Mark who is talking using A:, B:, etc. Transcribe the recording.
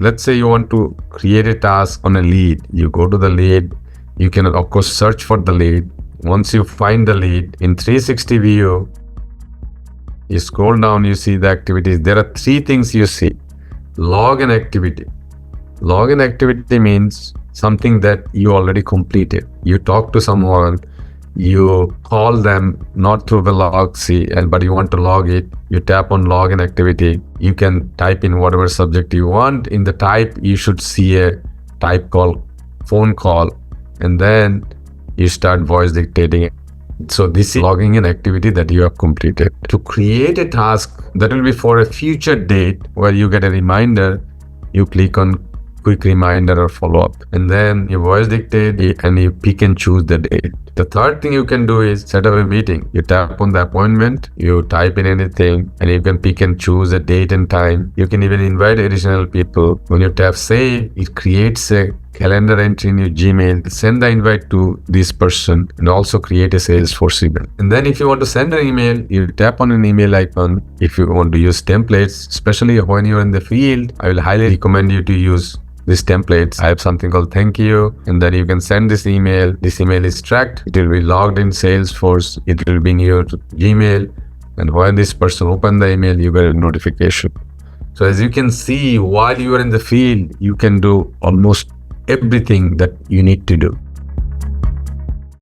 A: Let's say you want to create a task on a lead. You go to the lead. You can, of course, search for the lead. Once you find the lead, in 360 view, you scroll down, you see the activities. There are three things you see. Log and activity. Log and activity means something that you already completed. You talk to someone, you call them not through Veloxy, but you want to log it. You tap on log and activity. You can type in whatever subject you want. In the type, you should see a type called phone call, and then you start voice dictating. So this is logging an activity that you have completed. To create a task that will be for a future date where you get a reminder, you click on quick reminder or follow-up, and then you voice dictate and you pick and choose the date. The third thing you can do is set up a meeting. You tap on the appointment, you type in anything, and you can pick and choose a date and time. You can even invite additional people. When you tap save, it creates a calendar entry in your Gmail. Send the invite to this person and also create a Salesforce email. And then if you want to send an email, you tap on an email icon. If you want to use templates, especially when you're in the field, I will highly recommend you to use these templates. I have something called thank you, and then you can send this email. This email is tracked. It will be logged in Salesforce. It will be in your Gmail, and when this person opens the email, you get a notification. So as you can see, while you are in the field, you can do almost everything that you need to do.